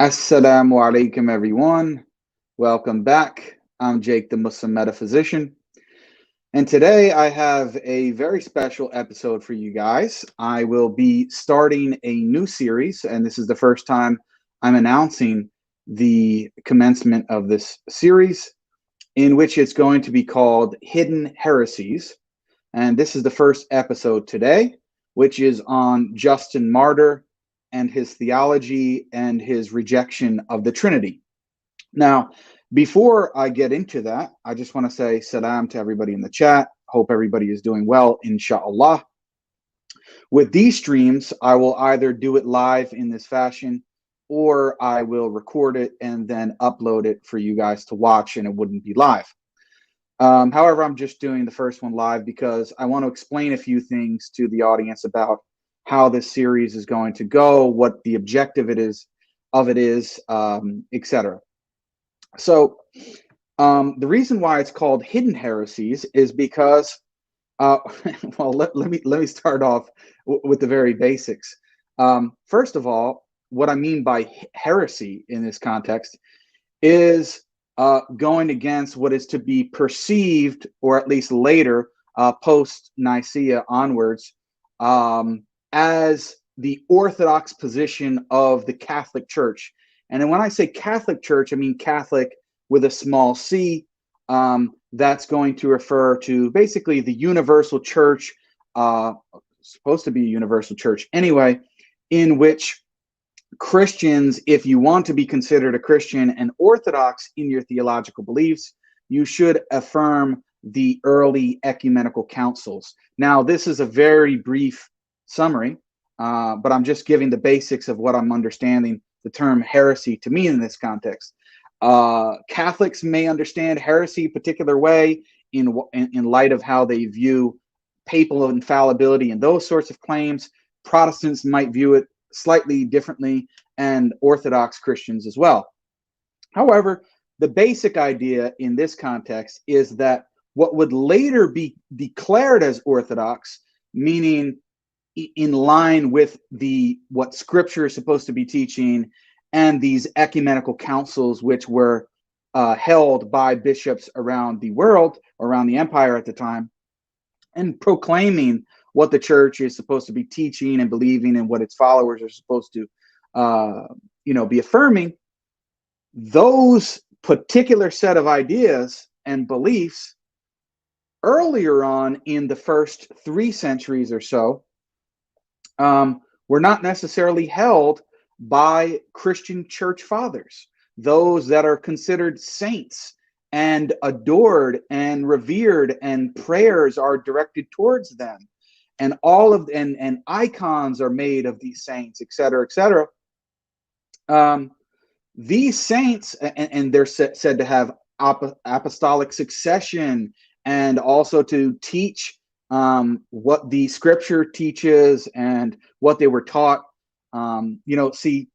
Assalamu alaikum, everyone. Welcome back. I'm Jake, the Muslim Metaphysician. And today I have a very special episode for you guys. I will be starting a new series, and this is the first time I'm announcing the commencement of this series, in which it's going to be called Hidden Heresies. And this is the first episode today, which is on Justin Martyr and his theology and his rejection of the Trinity. Now, before I get into that, I just want to say salam to everybody in the chat. Hope everybody is doing well, inshallah. With these streams, I will either do it live in this fashion, or I will record it and then upload it for you guys to watch, and it wouldn't be live. However, I'm just doing the first one live because I want to explain a few things to the audience about how this series is going to go, what the objective of it is, etc. So the reason why it's called Hidden Heresies is because, well, let me start off with the very basics. First of all, what I mean by heresy in this context is going against what is to be perceived, or at least later, post-Nicaea onwards, as the orthodox position of the Catholic Church. And when I say Catholic Church, I mean Catholic with a small c. That's going to refer to basically the universal church, supposed to be a universal church anyway, in which Christians, if you want to be considered a Christian and orthodox in your theological beliefs, you should affirm the early ecumenical councils. Now, this is a very brief summary, but I'm just giving the basics of what I'm understanding the term heresy to mean in this context. Catholics may understand heresy a particular way in light of how they view papal infallibility and those sorts of claims. Protestants might view it slightly differently, and Orthodox Christians as well. However, the basic idea in this context is that what would later be declared as Orthodox, meaning in line with what Scripture is supposed to be teaching, and these ecumenical councils, which were held by bishops around the world, around the empire at the time, and proclaiming what the church is supposed to be teaching and believing, and what its followers are supposed to, be affirming. Those particular set of ideas and beliefs, earlier on in the first 3 centuries or so, were not necessarily held by Christian church fathers, those that are considered saints and adored and revered, and prayers are directed towards them, and all of and icons are made of these saints, etc., etc. These saints, and they're said to have apostolic succession, and also to teach what the Scripture teaches and what they were taught. See,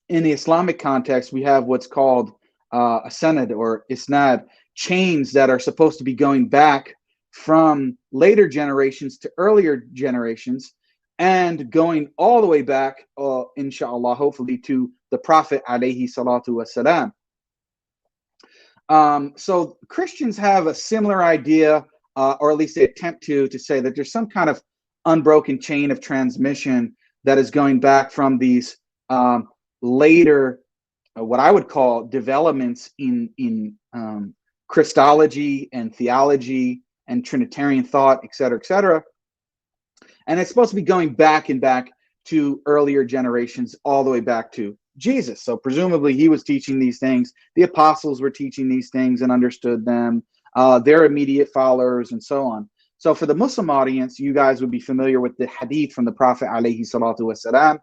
in the Islamic context, we have what's called a sanad or isnad, chains that are supposed to be going back from later generations to earlier generations, and going all the way back, inshallah, hopefully, to the Prophet alayhi salatu wasalam. So Christians have a similar idea, or at least they attempt to say that there's some kind of unbroken chain of transmission that is going back from these later, what I would call developments in Christology and theology and Trinitarian thought, etc., etc. And it's supposed to be going back and back to earlier generations, all the way back to Jesus. So presumably he was teaching these things. The apostles were teaching these things and understood them, their immediate followers, and so on. So for the Muslim audience, you guys would be familiar with the hadith from the Prophet alayhi salatu wasalam,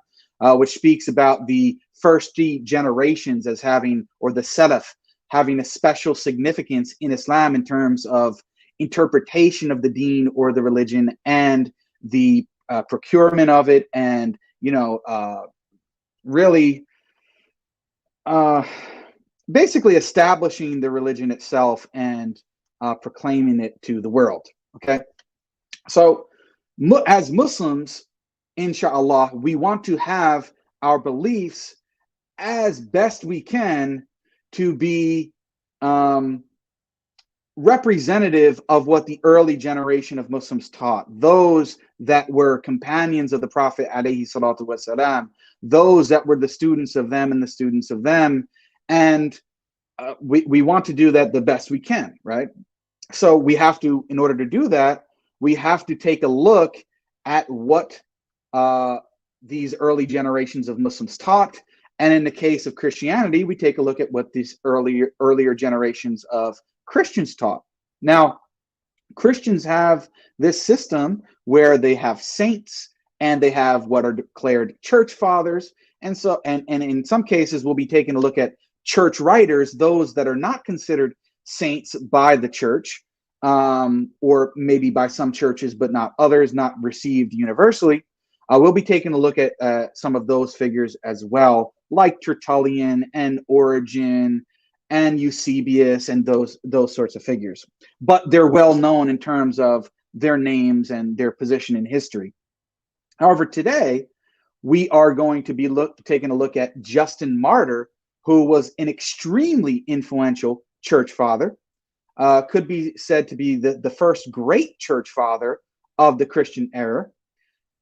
which speaks about the first 3 generations as having, or the Salaf, having a special significance in Islam in terms of interpretation of the deen or the religion, and the procurement of it, and really basically establishing the religion itself and proclaiming it to the world. Okay, so as Muslims, inshallah, we want to have our beliefs as best we can to be representative of what the early generation of Muslims taught, those that were companions of the Prophet alayhi salatu wasalam, those that were the students of them and the students of them. And we want to do that the best we can, right? So we have to, in order to do that, we have to take a look at what these early generations of Muslims taught. And in the case of Christianity, we take a look at what these earlier generations of Christians taught. Now, Christians have this system where they have saints and they have what are declared church fathers. And so, and in some cases, we'll be taking a look at church writers, those that are not considered saints by the church, or maybe by some churches, but not others, not received universally. We'll be taking a look at some of those figures as well, like Tertullian and Origen and Eusebius and those sorts of figures. But they're well known in terms of their names and their position in history. However, today we are going to be taking a look at Justin Martyr, who was an extremely influential church father, could be said to be the first great church father of the Christian era.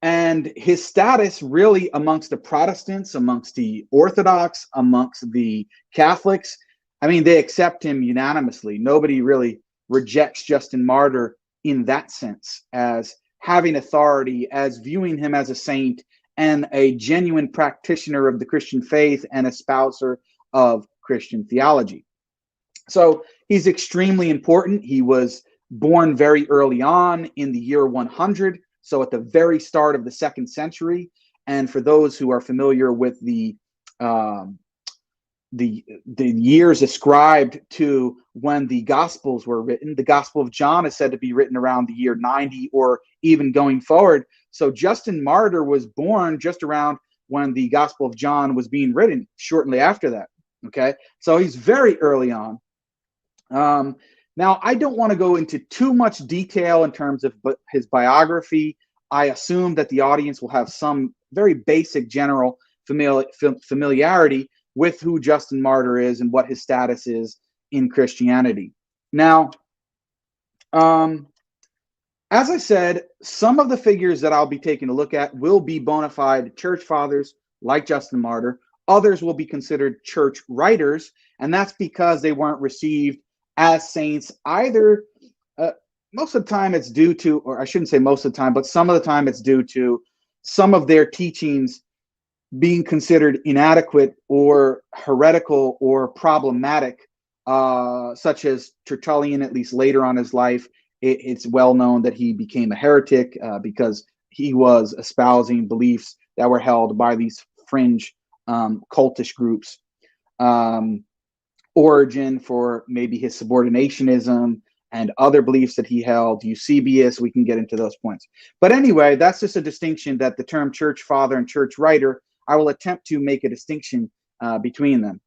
And his status really amongst the Protestants, amongst the Orthodox, amongst the Catholics, I mean, they accept him unanimously. Nobody really rejects Justin Martyr in that sense, as having authority, as viewing him as a saint and a genuine practitioner of the Christian faith and espouser of Christian theology. So he's extremely important. He was born very early on in the year 100, so at the very start of the 2nd century. And for those who are familiar with the years ascribed to when the Gospels were written, the Gospel of John is said to be written around the year 90 or even going forward. So Justin Martyr was born just around when the Gospel of John was being written, shortly after that. Okay, so he's very early on. Now, I don't want to go into too much detail in terms of his biography. I assume that the audience will have some very basic general familiarity with who Justin Martyr is and what his status is in Christianity. Now, as I said, some of the figures that I'll be taking a look at will be bona fide church fathers like Justin Martyr. Others will be considered church writers, and that's because they weren't received as saints either. Most of the time it's due to, or I shouldn't say most of the time, but some of the time it's due to some of their teachings being considered inadequate or heretical or problematic, such as Tertullian, at least later on in his life. It's well known that he became a heretic because he was espousing beliefs that were held by these fringe cultish groups. Origen for maybe his subordinationism and other beliefs that he held. Eusebius, we can get into those points. But anyway, that's just a distinction that the term church father and church writer, I will attempt to make a distinction between them.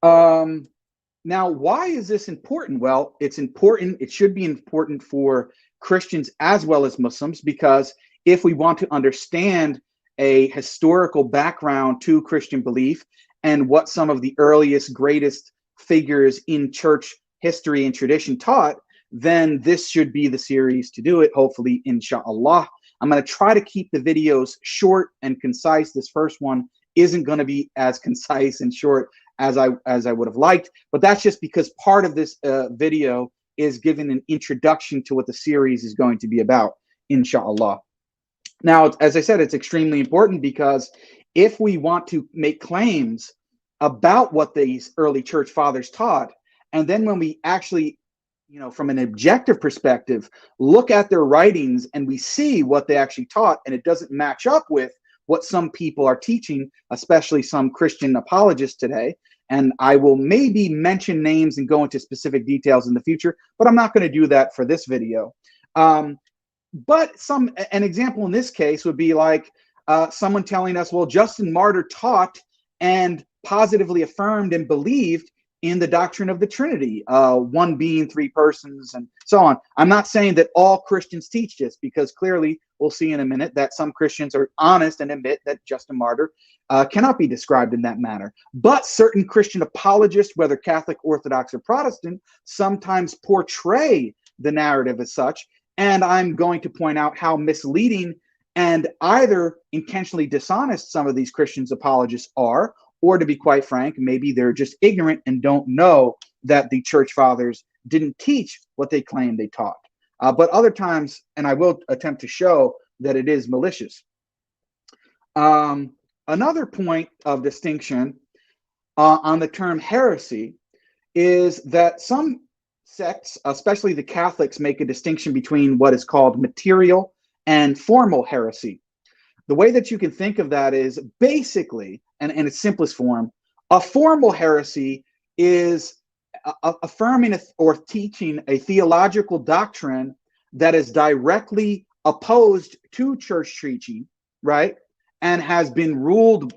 Now, why is this important? Well, it's important. It should be important for Christians as well as Muslims, because if we want to understand a historical background to Christian belief and what some of the earliest, greatest figures in church history and tradition taught, then this should be the series to do it, hopefully, inshallah. I'm going to try to keep the videos short and concise. This first one isn't going to be as concise and short as I would have liked, but that's just because part of this video is giving an introduction to what the series is going to be about, inshallah. Now, as I said, it's extremely important because if we want to make claims about what these early church fathers taught, and then when we actually, from an objective perspective, look at their writings and we see what they actually taught, and it doesn't match up with what some people are teaching, especially some Christian apologists today. And I will maybe mention names and go into specific details in the future, but I'm not going to do that for this video. But an example in this case would be like someone telling us, well, Justin Martyr taught and positively affirmed and believed in the doctrine of the Trinity, one being three persons and so on. I'm not saying that all Christians teach this, because clearly we'll see in a minute that some Christians are honest and admit that Justin Martyr cannot be described in that manner. But certain Christian apologists, whether Catholic, Orthodox, or Protestant, sometimes portray the narrative as such. And I'm going to point out how misleading and either intentionally dishonest some of these Christians apologists are, or to be quite frank, maybe they're just ignorant and don't know that the church fathers didn't teach what they claim they taught. But other times, and I will attempt to show that it is malicious. Another point of distinction on the term heresy is that some sects, especially the Catholics, make a distinction between what is called material and formal heresy. The way that you can think of that is basically, and in its simplest form, a formal heresy is affirming or teaching a theological doctrine that is directly opposed to church teaching, right? And has been ruled,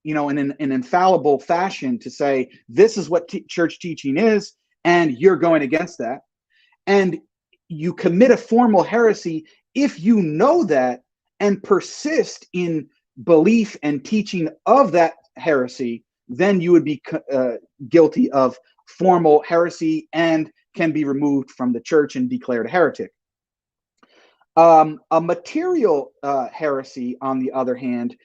in an infallible fashion to say, this is what church teaching is, and you're going against that. And you commit a formal heresy if you know that and persist in belief and teaching of that heresy. Then you would be guilty of formal heresy and can be removed from the church and declared a heretic. A material heresy, on the other hand,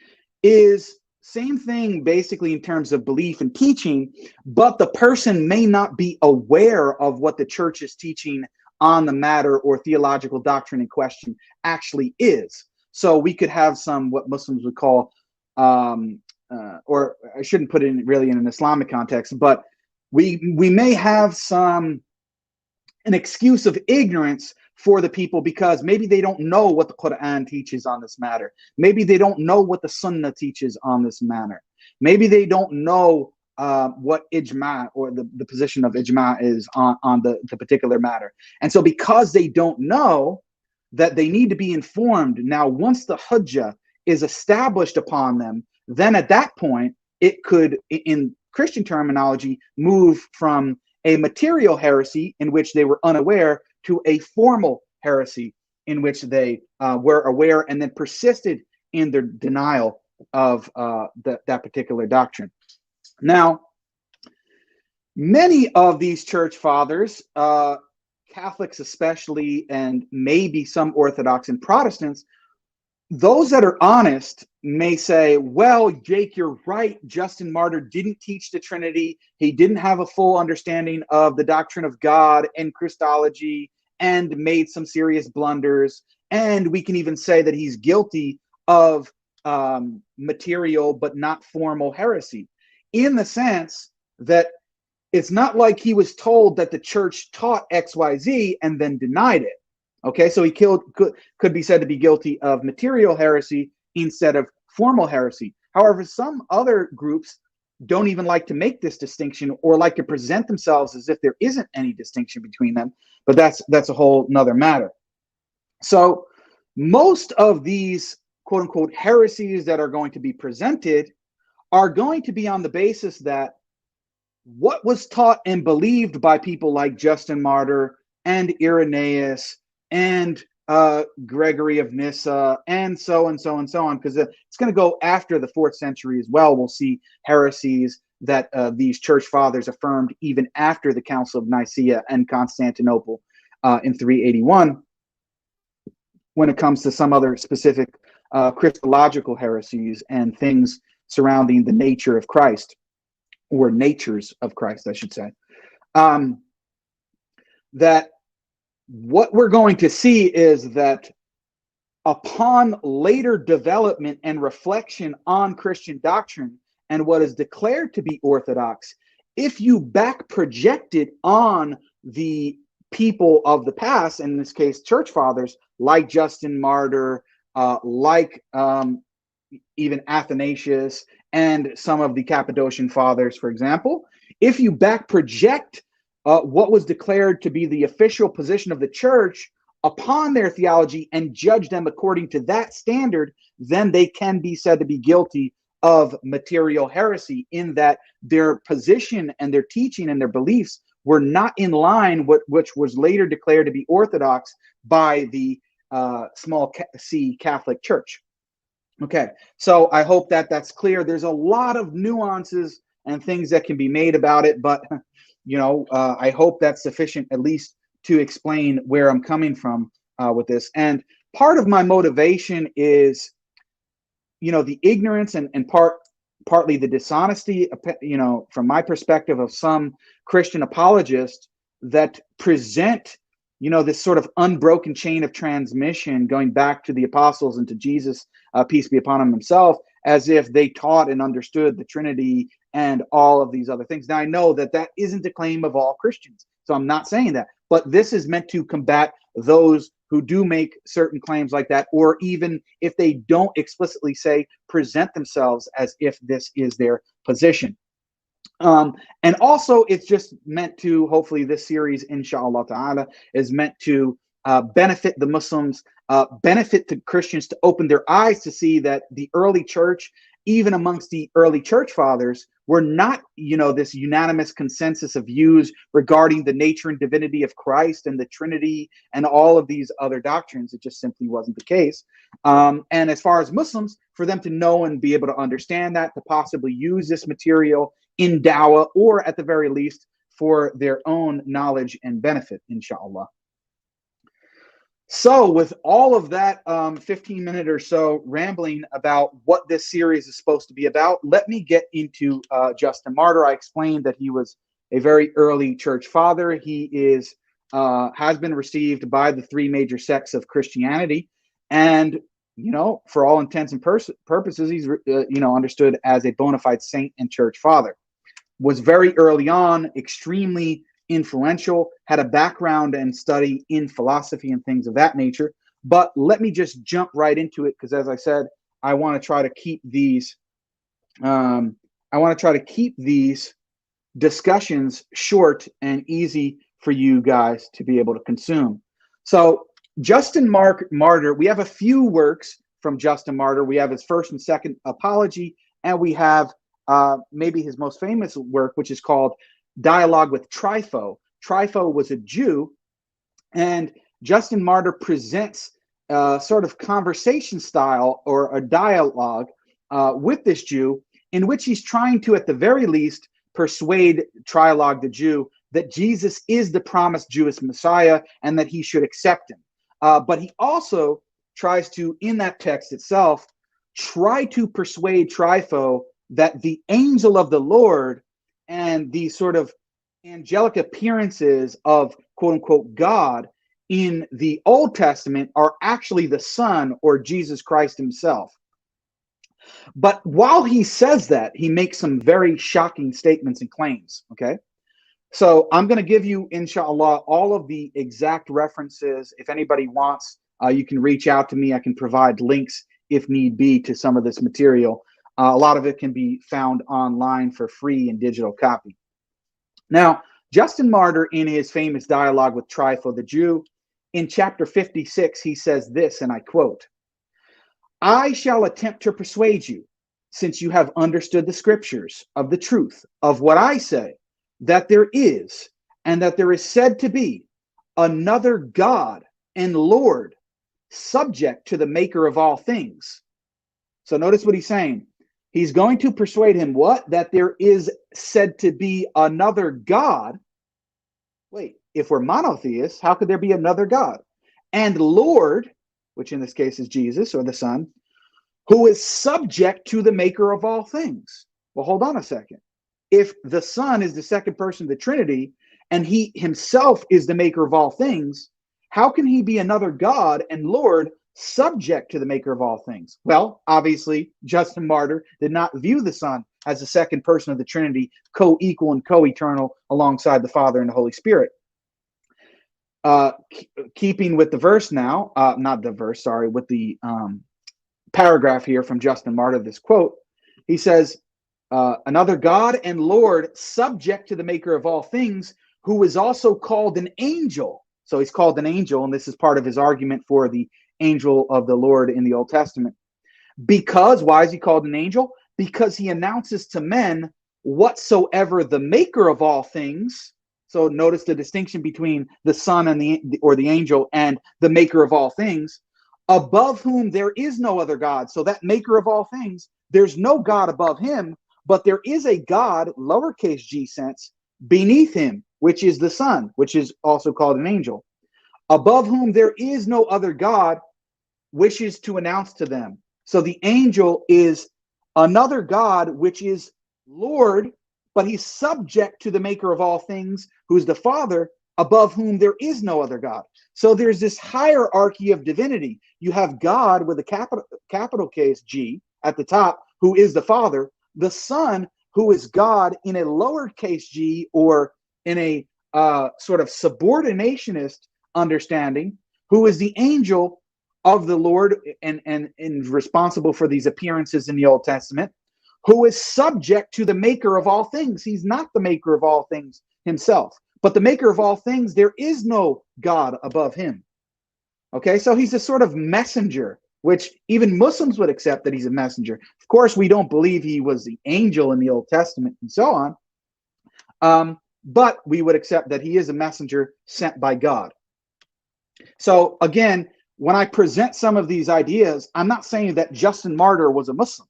is same thing basically in terms of belief and teaching, but the person may not be aware of what the church is teaching on the matter or theological doctrine in question actually is. So we could have some what Muslims would call, or I shouldn't put it really in an Islamic context, but we may have an excuse of ignorance for the people because maybe they don't know what the Qur'an teaches on this matter. Maybe they don't know what the Sunnah teaches on this matter. Maybe they don't know what ijma or the position of ijma is on the particular matter. And so because they don't know that they need to be informed, now once the hujjah is established upon them, then at that point, it could, in Christian terminology, move from a material heresy in which they were unaware to a formal heresy in which they were aware and then persisted in their denial of that particular doctrine. Now, many of these church fathers, Catholics especially, and maybe some Orthodox and Protestants, those that are honest may say, well, Jake, you're right. Justin Martyr didn't teach the Trinity. He didn't have a full understanding of the doctrine of God and Christology and made some serious blunders. And we can even say that he's guilty of material but not formal heresy, in the sense that it's not like he was told that the church taught XYZ and then denied it. Okay, so he could be said to be guilty of material heresy instead of formal heresy. However, some other groups don't even like to make this distinction or like to present themselves as if there isn't any distinction between them, but that's a whole nother matter. So most of these quote unquote heresies that are going to be presented are going to be on the basis that what was taught and believed by people like Justin Martyr and Irenaeus and Gregory of Nyssa, and so on, because it's going to go after the 4th century as well. We'll see heresies that these church fathers affirmed even after the Council of Nicaea and Constantinople in 381, when it comes to some other specific Christological heresies and things surrounding the nature of Christ, or natures of Christ, I should say. That what we're going to see is that upon later development and reflection on Christian doctrine and what is declared to be orthodox, if you back project it on the people of the past, in this case, church fathers, like Justin Martyr, like even Athanasius, and some of the Cappadocian fathers, for example, if you back project what was declared to be the official position of the church upon their theology and judge them according to that standard, then they can be said to be guilty of material heresy, in that their position and their teaching and their beliefs were not in line with which was later declared to be orthodox by the small c Catholic Church. Okay, so I hope that that's clear. There's a lot of nuances and things that can be made about it, but I hope that's sufficient at least to explain where I'm coming from with this. And part of my motivation is, the ignorance and partly the dishonesty, from my perspective, of some Christian apologists that present, this sort of unbroken chain of transmission going back to the apostles and to Jesus, peace be upon him himself, as if they taught and understood the Trinity and all of these other things. Now, I know that that isn't a claim of all Christians, so I'm not saying that, but this is meant to combat those who do make certain claims like that, or even if they don't explicitly present themselves as if this is their position. And also, it's just meant to, hopefully this series, inshallah ta'ala, is meant to benefit the Muslims, benefit the Christians, to open their eyes to see that the early church, even amongst the early church fathers, were not, this unanimous consensus of views regarding the nature and divinity of Christ and the Trinity and all of these other doctrines. It just simply wasn't the case. And as far as Muslims, for them to know and be able to understand that, to possibly use this material in dawah, or at the very least for their own knowledge and benefit, inshallah. So with all of that 15-minute or so rambling about what this series is supposed to be about, let me get into Justin Martyr. I explained that he was a very early church father. He has been received by the three major sects of Christianity, and for all intents and purposes, he's understood as a bona fide saint and church father. Was very early on extremely influential, had a background and study in philosophy and things of that nature. But let me just jump right into it, because as I said, I want to try to keep these discussions short and easy for you guys to be able to consume. So Justin Martyr, we have a few works from Justin Martyr. We have his first and second apology, and we have maybe his most famous work, which is called Dialogue with Trypho. Trypho was a Jew, and Justin Martyr presents sort of conversation style or a dialogue with this Jew, in which he's trying to, at the very least, persuade Trypho the Jew that Jesus is the promised Jewish Messiah and that he should accept him. But he also tries to, in that text itself, try to persuade Trypho that the angel of the Lord and the sort of angelic appearances of quote unquote God in the Old Testament are actually the Son, or Jesus Christ himself. But while he says that, he makes some very shocking statements and claims. Okay. So I'm going to give you, inshallah, all of the exact references. If anybody wants, you can reach out to me. I can provide links if need be to some of this material. A lot of it can be found online for free in digital copy. Now, Justin Martyr, in his famous dialogue with Trypho the Jew, in chapter 56, he says this, and I quote, "I shall attempt to persuade you, since you have understood the scriptures, of the truth of what I say, that there is, and that there is said to be, another God and Lord, subject to the maker of all things." So notice what he's saying. He's going to persuade him what? That there is said to be another God. Wait, if we're monotheists, how could there be another God? And Lord, which in this case is Jesus or the Son, who is subject to the maker of all things. Well, hold on a second. If the Son is the second person of the Trinity, and he himself is the maker of all things, how can he be another God and Lord subject to the maker of all things? Well, obviously, Justin Martyr did not view the Son as the second person of the Trinity, co-equal and co-eternal alongside the Father and the Holy Spirit. Keeping with the verse now, not the verse, sorry, with the paragraph here from Justin Martyr, this quote, he says, another God and Lord subject to the maker of all things, who is also called an angel. So he's called an angel, and this is part of his argument for the angel of the Lord in the Old Testament. Because, why is he called an angel? Because he announces to men whatsoever the maker of all things So notice the distinction between the Son and the angel and the maker of all things, above whom there is no other God. So that maker of all things, there's no God above him, but there is a God, lowercase g sense, beneath him, which is the Son, which is also called an angel, above whom there is no other God, wishes to announce to them. So the angel is another God, which is Lord, but he's subject to the maker of all things, who's the Father, above whom there is no other God. So there's this hierarchy of divinity. You have God with a capital case G at the top, who is the Father, the Son, who is God in a lowercase g, or in a sort of subordinationist understanding, who is the angel of the Lord and responsible for these appearances in the Old Testament, who is subject to the maker of all things. He's not the maker of all things himself, but the maker of all things, there is no God above him. Okay, so he's a sort of messenger, which even Muslims would accept that he's a messenger. Of course, we don't believe he was the angel in the Old Testament and so on, but we would accept that he is a messenger sent by God. So again, when I present some of these ideas, I'm not saying that Justin Martyr was a Muslim.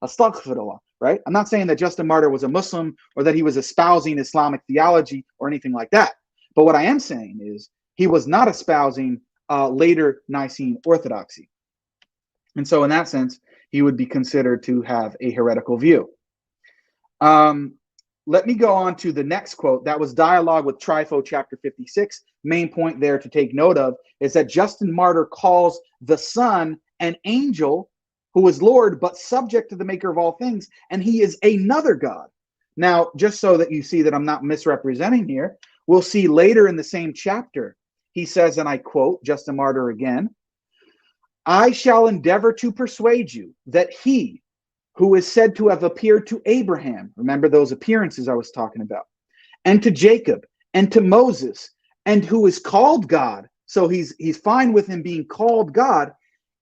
Astaghfirullah, right? I'm not saying that Justin Martyr was a Muslim or that he was espousing Islamic theology or anything like that. But what I am saying is he was not espousing later Nicene orthodoxy. And so in that sense, he would be considered to have a heretical view. Let me go on to the next quote. That was Dialogue with Trypho, chapter 56. Main point there to take note of is that Justin Martyr calls the Son an angel who is Lord, but subject to the maker of all things, and he is another God. Now, just so that you see that I'm not misrepresenting here, we'll see later in the same chapter, he says, and I quote Justin Martyr again, "I shall endeavor to persuade you that he who is said to have appeared to Abraham," remember those appearances I was talking about, "and to Jacob, and to Moses, and who is called God," so he's fine with him being called God,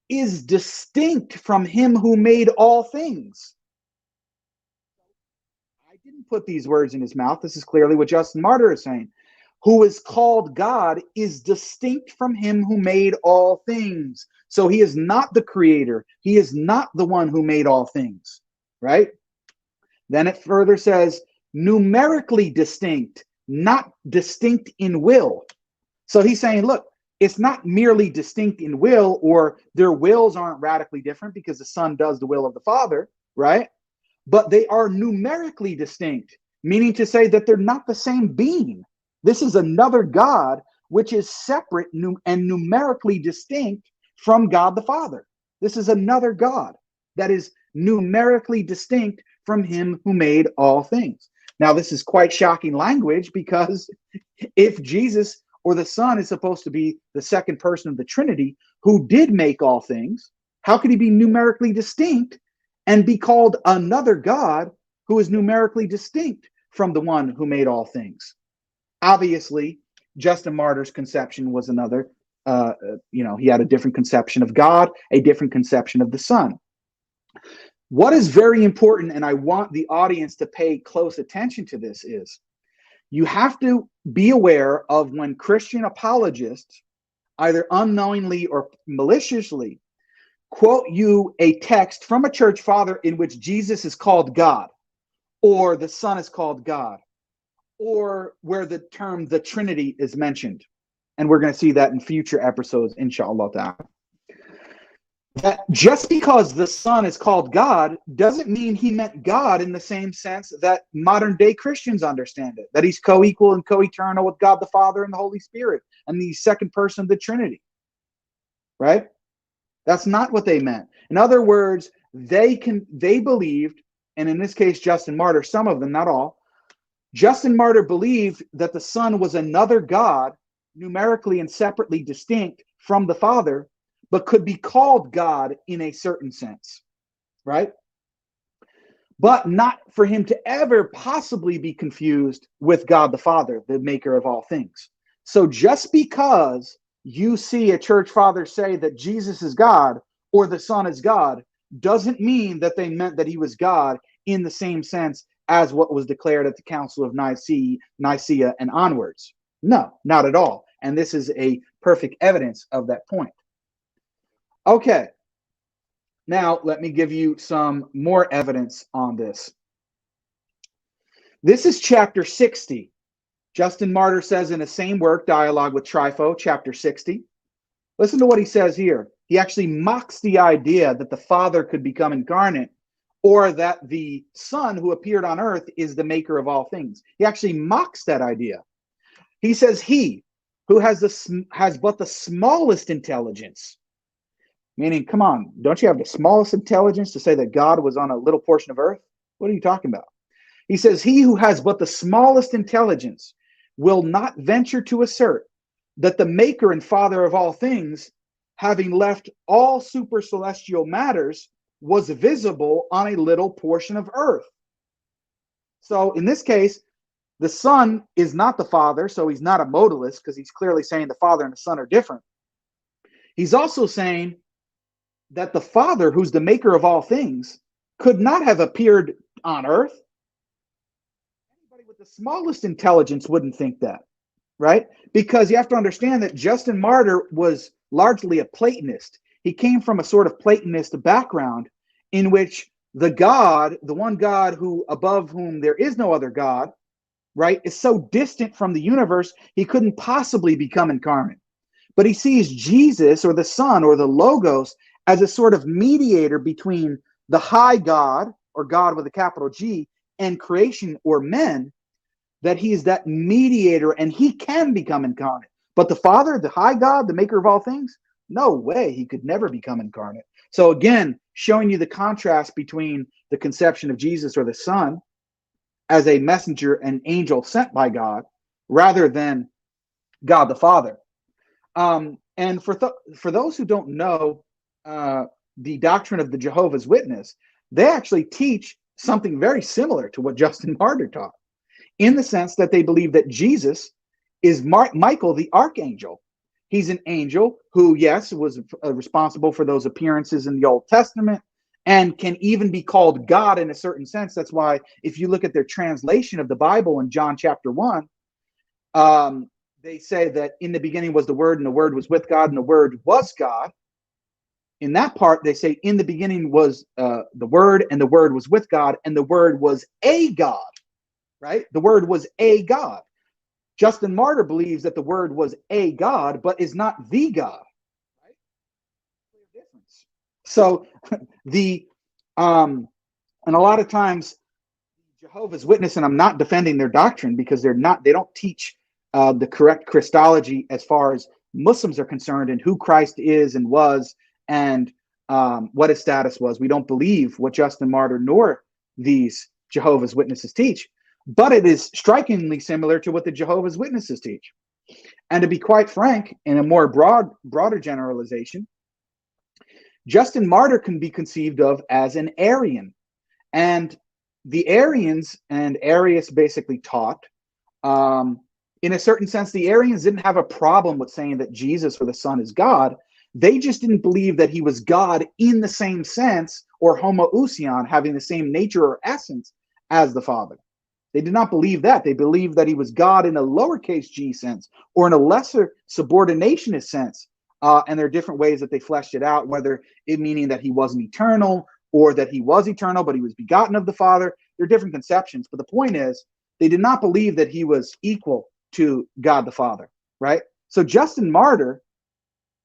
"is distinct from him who made all things." I didn't put these words in his mouth. This is clearly what Justin Martyr is saying. Who is called God is distinct from him who made all things. So he is not the creator. He is not the one who made all things, right? Then it further says, numerically distinct, not distinct in will. So he's saying, look, it's not merely distinct in will, or their wills aren't radically different because the Son does the will of the Father, right? But they are numerically distinct, meaning to say that they're not the same being. This is another God which is separate and numerically distinct from God the Father. This is another God that is numerically distinct from him who made all things. Now, this is quite shocking language, because if Jesus or the Son is supposed to be the second person of the Trinity who did make all things, how could he be numerically distinct and be called another God who is numerically distinct from the one who made all things? Obviously, Justin Martyr's conception was another. He had a different conception of God, a different conception of the Son. What is very important, and I want the audience to pay close attention to this, is you have to be aware of when Christian apologists, either unknowingly or maliciously, quote you a text from a church father in which Jesus is called God, or the Son is called God, or where the term the Trinity is mentioned. And we're going to see that in future episodes, inshallah ta'ala. That just because the Son is called God doesn't mean he meant God in the same sense that modern day Christians understand it, that he's co-equal and co-eternal with God the Father and the Holy Spirit and the second person of the Trinity, right? That's not what they meant. In other words, they believed, and in this case Justin Martyr, some of them, not all, Justin Martyr believed that the Son was another God, numerically and separately distinct from the Father, but could be called God in a certain sense, right? But not for him to ever possibly be confused with God the Father, the maker of all things. So just because you see a church father say that Jesus is God or the Son is God, doesn't mean that they meant that he was God in the same sense as what was declared at the Council of Nicaea and onwards. No, not at all. And this is a perfect evidence of that point. Okay. Now, let me give you some more evidence on this. This is chapter 60. Justin Martyr says in the same work, Dialogue with Trypho, chapter 60. Listen to what he says here. He actually mocks the idea that the Father could become incarnate, or that the Son who appeared on earth is the maker of all things. He actually mocks that idea. He says, he who has but the smallest intelligence, meaning, come on, don't you have the smallest intelligence to say that God was on a little portion of earth? What are you talking about? He says, he who has but the smallest intelligence will not venture to assert that the maker and father of all things, having left all supercelestial matters, was visible on a little portion of earth. So in this case, the Son is not the Father, so he's not a modalist, because he's clearly saying the Father and the Son are different. He's also saying that the Father, who's the maker of all things, could not have appeared on earth. Anybody with the smallest intelligence wouldn't think that, right? Because you have to understand that Justin Martyr was largely a Platonist. He came from a sort of Platonist background in which the God, the one God who above whom there is no other God, right, is so distant from the universe, he couldn't possibly become incarnate. But he sees Jesus or the Son or the Logos as a sort of mediator between the high God, or God with a capital G, and creation or men, that he is that mediator and he can become incarnate. But the Father, the high God, the maker of all things, no way, he could never become incarnate. So again, showing you the contrast between the conception of Jesus or the Son as a messenger and angel sent by God, rather than God the Father. And for those who don't know the doctrine of the Jehovah's Witness, they actually teach something very similar to what Justin Martyr taught, in the sense that they believe that Jesus is Michael the archangel. He's an angel who, yes, was responsible for those appearances in the Old Testament, and can even be called God in a certain sense. That's why if you look at their translation of the Bible in John chapter 1, they say that in the beginning was the Word, and the Word was with God, and the Word was God. In that part, they say in the beginning was the Word, and the Word was with God, and the Word was a God, right? The Word was a God. Justin Martyr believes that the Word was a God, but is not the God. Right? Difference. So and a lot of times Jehovah's Witness, and I'm not defending their doctrine because they don't teach the correct Christology as far as Muslims are concerned, and who Christ is and was, and what his status was. We don't believe what Justin Martyr nor these Jehovah's Witnesses teach. But it is strikingly similar to what the Jehovah's Witnesses teach. And to be quite frank, in a more broader generalization, Justin Martyr can be conceived of as an Arian. And the Arians and Arius basically taught, in a certain sense, the Arians didn't have a problem with saying that Jesus or the Son is God. They just didn't believe that he was God in the same sense, or homoousion, having the same nature or essence as the Father. They did not believe that. They believed that he was God in a lowercase g sense, or in a lesser subordinationist sense. And there are different ways that they fleshed it out, whether it meaning that he wasn't eternal, or that he was eternal, but he was begotten of the Father. There are different conceptions. But the point is, they did not believe that he was equal to God the Father, right? So Justin Martyr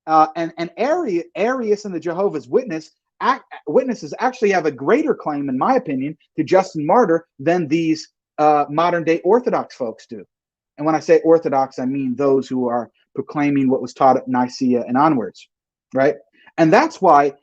and Arius and the Jehovah's Witnesses actually have a greater claim, in my opinion, to Justin Martyr than these modern day Orthodox folks do. And when I say Orthodox, I mean those who are proclaiming what was taught at Nicaea and onwards, right? And that's why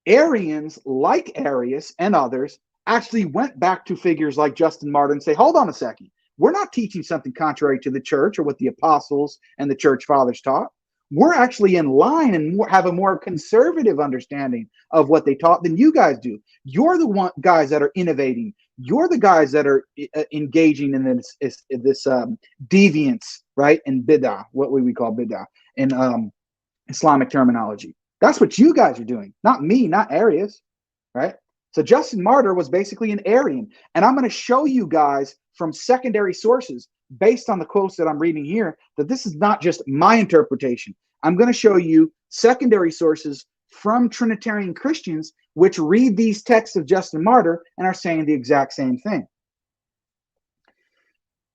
Arians like Arius and others actually went back to figures like Justin Martyr and say, hold on a second, we're not teaching something contrary to the church or what the apostles and the church fathers taught. We're actually in line and have a more conservative understanding of what they taught than you guys do. You're the guys that are innovating. You're the guys that are engaging in this deviance, right? And bid'ah, what we call bid'ah in Islamic terminology. That's what you guys are doing, not me, not Arius, right? So Justin Martyr was basically an Arian. And I'm going to show you guys from secondary sources, based on the quotes that I'm reading here, that this is not just my interpretation. I'm going to show you secondary sources from Trinitarian Christians which read these texts of Justin Martyr and are saying the exact same thing.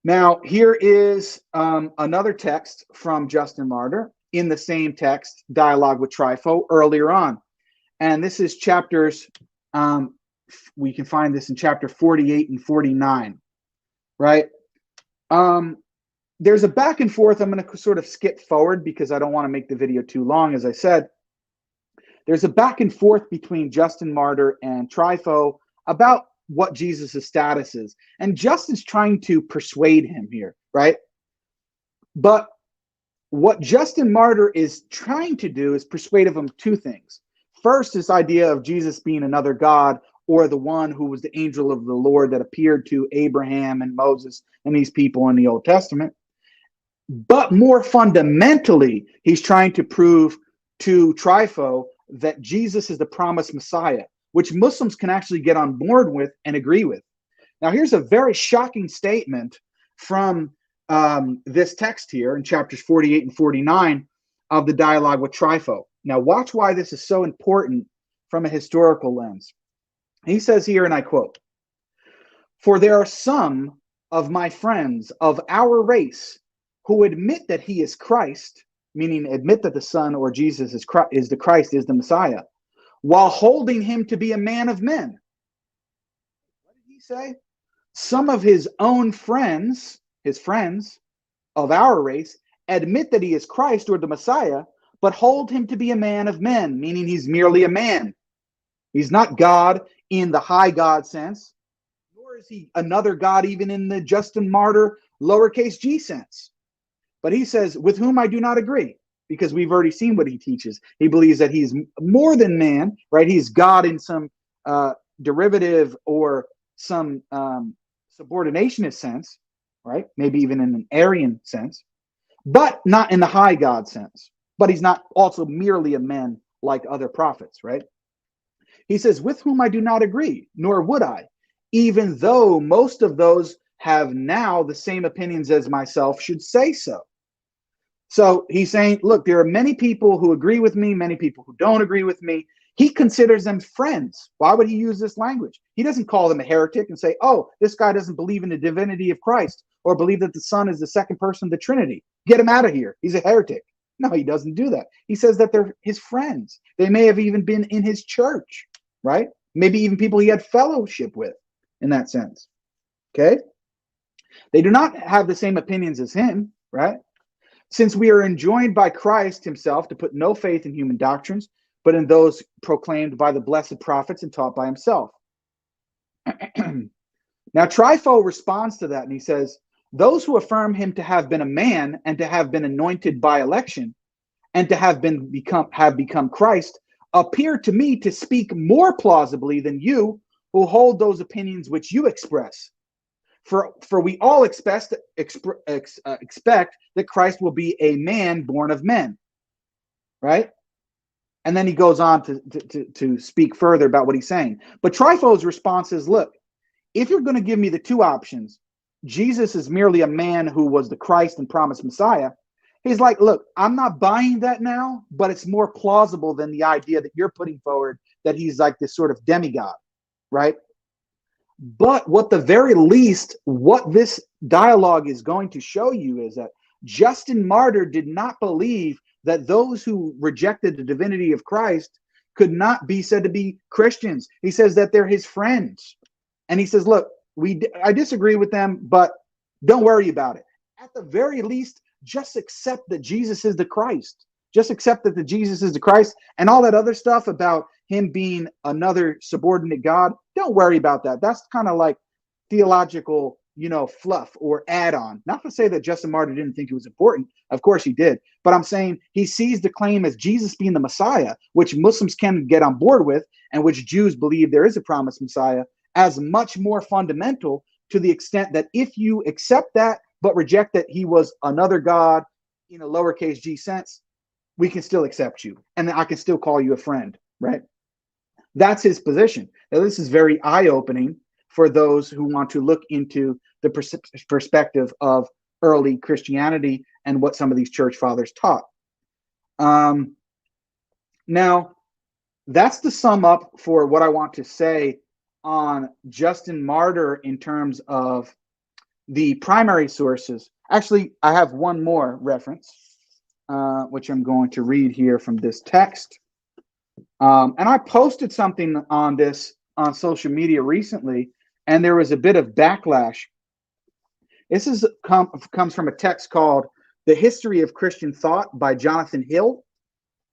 Now, here is another text from Justin Martyr in the same text, Dialogue with Trypho, earlier on. And this is chapters, we can find this in chapter 48 and 49, right? There's a back and forth. I'm going to sort of skip forward because I don't want to make the video too long, as I said. There's a back and forth between Justin Martyr and Trypho about what Jesus' status is. And Justin's trying to persuade him here, right? But what Justin Martyr is trying to do is persuade of him two things. First, this idea of Jesus being another God, or the one who was the angel of the Lord that appeared to Abraham and Moses and these people in the Old Testament. But more fundamentally, he's trying to prove to Trypho that Jesus is the promised Messiah, which Muslims can actually get on board with and agree with. Now, here's a very shocking statement from this text here in chapters 48 and 49 of the Dialogue with Trypho. Now, watch why this is so important from a historical lens. He says here, and I quote, "For there are some of my friends of our race who admit that he is Christ," meaning admit that the Son or Jesus is the Christ, is the Messiah, while holding him to be a man of men. What did he say? Some of his own friends, his friends of our race, admit that he is Christ or the Messiah, but hold him to be a man of men, meaning he's merely a man. He's not God in the high God sense, nor is he another God even in the Justin Martyr lowercase g sense. But he says, with whom I do not agree, because we've already seen what he teaches. He believes that he's more than man, right? He's God in some derivative or some subordinationist sense, right? Maybe even in an Arian sense, but not in the high God sense. But he's not also merely a man like other prophets, right? He says, with whom I do not agree, nor would I, even though most of those have now the same opinions as myself should say so. So he's saying, look, there are many people who agree with me, many people who don't agree with me. He considers them friends. Why would he use this language? He doesn't call them a heretic and say, oh, this guy doesn't believe in the divinity of Christ or believe that the Son is the second person of the Trinity. Get him out of here. He's a heretic. No, he doesn't do that. He says that they're his friends. They may have even been in his church, right? Maybe even people he had fellowship with in that sense. Okay? They do not have the same opinions as him, right? Since we are enjoined by Christ himself to put no faith in human doctrines, but in those proclaimed by the blessed prophets and taught by himself. Now, Trypho responds to that and he says, those who affirm him to have been a man and to have been anointed by election and to have become Christ appear to me to speak more plausibly than you who hold those opinions which you express. For we all expect that Christ will be a man born of men, right? And then he goes on to speak further about what he's saying. But Trypho's response is, look, if you're going to give me the two options, Jesus is merely a man who was the Christ and promised Messiah. He's like, look, I'm not buying that now, but it's more plausible than the idea that you're putting forward that he's like this sort of demigod, right? But what the very least, what this dialogue is going to show you is that Justin Martyr did not believe that those who rejected the divinity of Christ could not be said to be Christians. He says that they're his friends. And he says, look, I disagree with them, but don't worry about it. At the very least, just accept that Jesus is the Christ. Just accept that Jesus is the Christ, and all that other stuff about him being another subordinate God, don't worry about that. That's kind of like theological, fluff or add-on. Not to say that Justin Martyr didn't think it was important. Of course he did. But I'm saying he sees the claim as Jesus being the Messiah, which Muslims can get on board with, and which Jews believe there is a promised Messiah, as much more fundamental, to the extent that if you accept that but reject that he was another God in a lowercase g sense, we can still accept you, and I can still call you a friend, right? That's his position. Now, this is very eye-opening for those who want to look into the perspective of early Christianity and what some of these church fathers taught. Now, that's the sum up for what I want to say on Justin Martyr in terms of the primary sources. Actually, I have one more reference, which I'm going to read here from this text. And I posted something on this on social media recently, and there was a bit of backlash. This comes from a text called The History of Christian Thought by Jonathan Hill.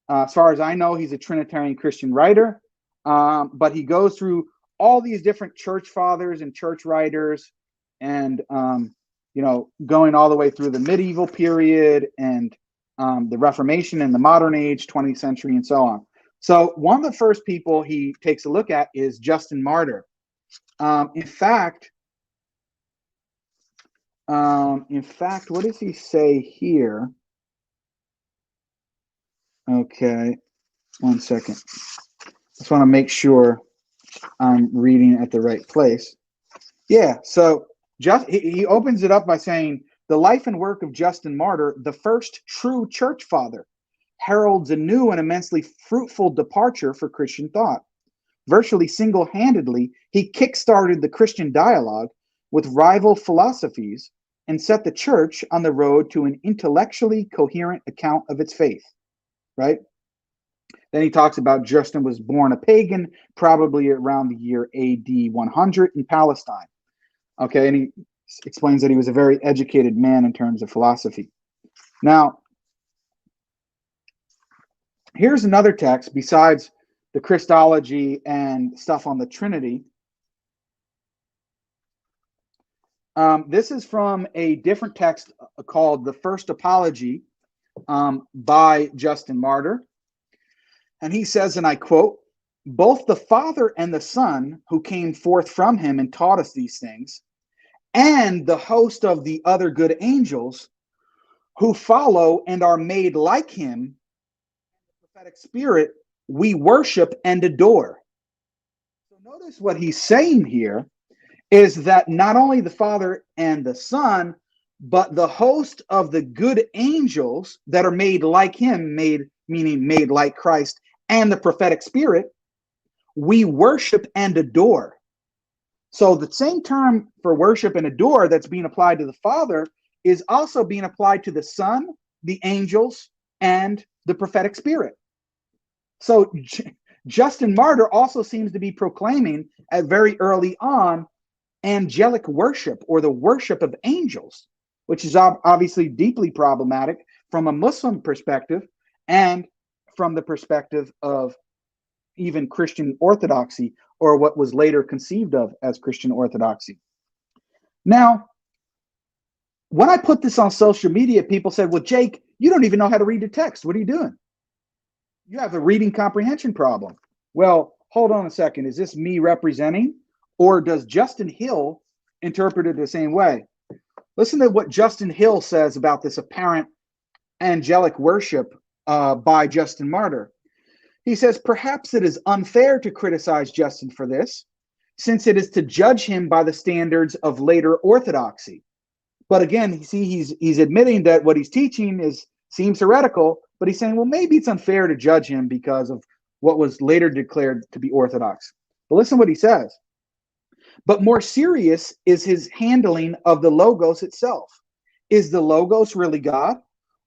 As far as I know, he's a Trinitarian Christian writer, but he goes through all these different church fathers and church writers, and going all the way through the medieval period and the Reformation and the modern age, 20th century, and so on. So one of the first people he takes a look at is Justin Martyr. In fact, what does he say here? Okay, one second. Just want to make sure I'm reading at the right place. Yeah, so he opens it up by saying, the life and work of Justin Martyr, the first true church father, heralds a new and immensely fruitful departure for Christian thought. Virtually single-handedly, he kick-started the Christian dialogue with rival philosophies and set the church on the road to an intellectually coherent account of its faith. Right? Then he talks about Justin was born a pagan, probably around the year AD 100 in Palestine. Okay, and he explains that he was a very educated man in terms of philosophy. Now, here's another text besides the Christology and stuff on the Trinity. This is from a different text called The First Apology by Justin Martyr. And he says, and I quote, both the Father and the Son who came forth from him and taught us these things, and the host of the other good angels who follow and are made like him, the prophetic spirit, we worship and adore. So notice what he's saying here is that not only the Father and the Son, but the host of the good angels that are made like him, meaning made like Christ, and the prophetic spirit, we worship and adore. So the same term for worship and adore that's being applied to the Father is also being applied to the Son, the angels, and the prophetic spirit. So Justin Martyr also seems to be proclaiming at very early on angelic worship, or the worship of angels, which is obviously deeply problematic from a Muslim perspective and from the perspective of even Christian orthodoxy, or what was later conceived of as Christian orthodoxy. Now, when I put this on social media, people said, well, Jake, you don't even know how to read the text. What are you doing? You have a reading comprehension problem. Well, hold on a second. Is this me representing, or does Justin Hill interpret it the same way? Listen to what Justin Hill says about this apparent angelic worship by Justin Martyr. He says, perhaps it is unfair to criticize Justin for this, since it is to judge him by the standards of later orthodoxy. But again, you see, he's admitting that what he's teaching seems heretical, but he's saying, well, maybe it's unfair to judge him because of what was later declared to be orthodox. But listen to what he says. But more serious is his handling of the Logos itself. Is the Logos really God?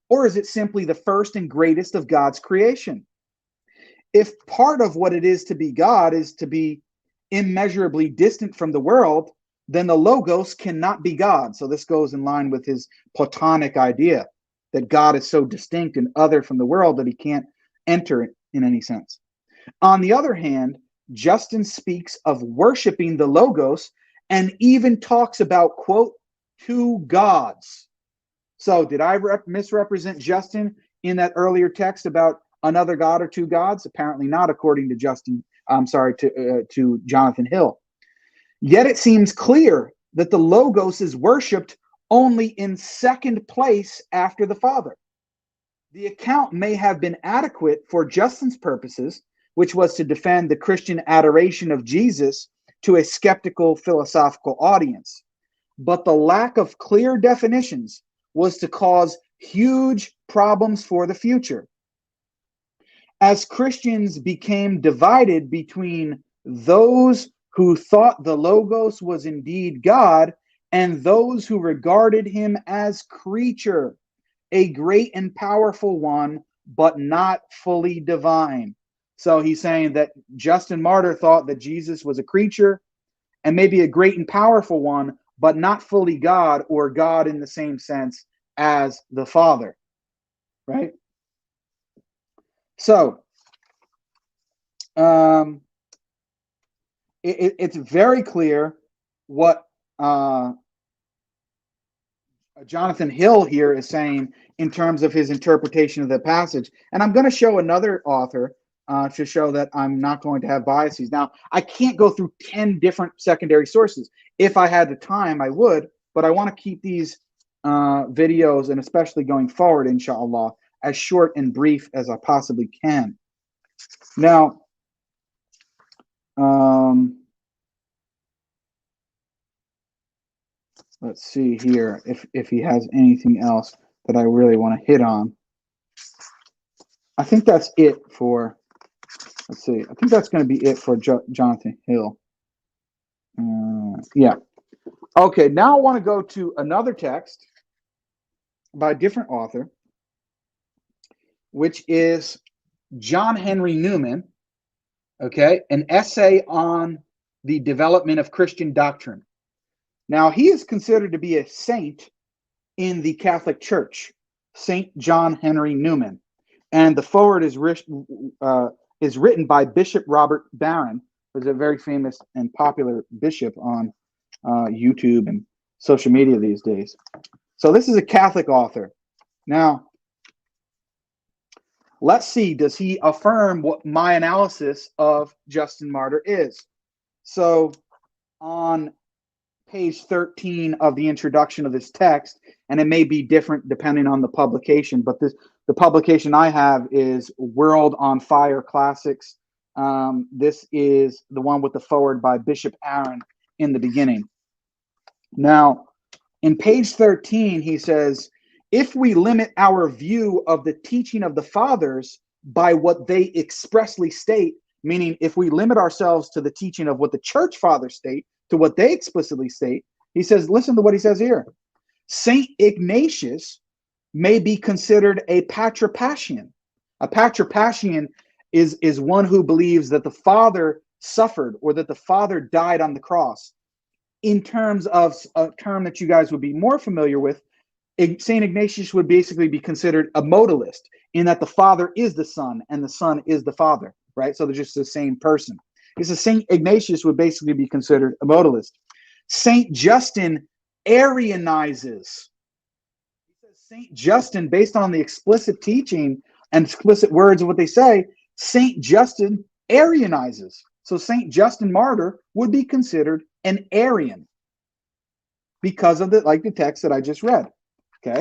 Or is it simply the first and greatest of God's creation? If part of what it is to be God is to be immeasurably distant from the world, then the Logos cannot be God. So this goes in line with his Platonic idea that God is so distinct and other from the world that he can't enter it in any sense. On the other hand, Justin speaks of worshiping the Logos and even talks about, quote, two gods. So did I misrepresent Justin in that earlier text about another God or two gods? Apparently not, according to to Jonathan Hill. Yet it seems clear that the Logos is worshipped only in second place after the Father. The account may have been adequate for Justin's purposes, which was to defend the Christian adoration of Jesus to a skeptical philosophical audience. But the lack of clear definitions was to cause huge problems for the future. As Christians became divided between those who thought the Logos was indeed God and those who regarded him as creature, a great and powerful one, but not fully divine. So he's saying that Justin Martyr thought that Jesus was a creature and maybe a great and powerful one, but not fully God, or God in the same sense as the Father, right? So it's very clear what Jonathan Hill here is saying in terms of his interpretation of the passage. And I'm going to show another author to show that I'm not going to have biases. Now, I can't go through 10 different secondary sources. If I had the time, I would, but I want to keep these videos, and especially going forward, inshallah, as short and brief as I possibly can. Now, let's see here if he has anything else that I really want to hit on. I think that's it for, let's see, I think that's going to be it for Jonathan Hill. Yeah. Okay, now I want to go to another text by a different author, which is John Henry Newman, okay, an essay on the development of Christian doctrine. Now, he is considered to be a saint in the Catholic Church, Saint John Henry Newman. And the foreword is written by Bishop Robert Barron, who's a very famous and popular bishop on YouTube and social media these days. So this is a Catholic author. Now, let's see, does he affirm what my analysis of Justin Martyr is? So on page 13 of the introduction of this text, and it may be different depending on the publication, but the publication I have is World on Fire Classics. This is the one with the foreword by Bishop Aaron in the beginning. Now, in page 13, he says, if we limit our view of the teaching of the fathers by what they expressly state, meaning if we limit ourselves to the teaching of what the church fathers state, to what they explicitly state, he says, listen to what he says here. Saint Ignatius may be considered a patripassian. A patripassian is one who believes that the Father suffered or that the Father died on the cross. In terms of a term that you guys would be more familiar with, Saint Ignatius would basically be considered a modalist, in that the Father is the Son and the Son is the Father, right? So they're just the same person. He says Saint Ignatius would basically be considered a modalist. Saint Justin Arianizes. He says Saint Justin, based on the explicit teaching and explicit words of what they say, Saint Justin Arianizes. So Saint Justin Martyr would be considered an Arian because of the text that I just read. Okay.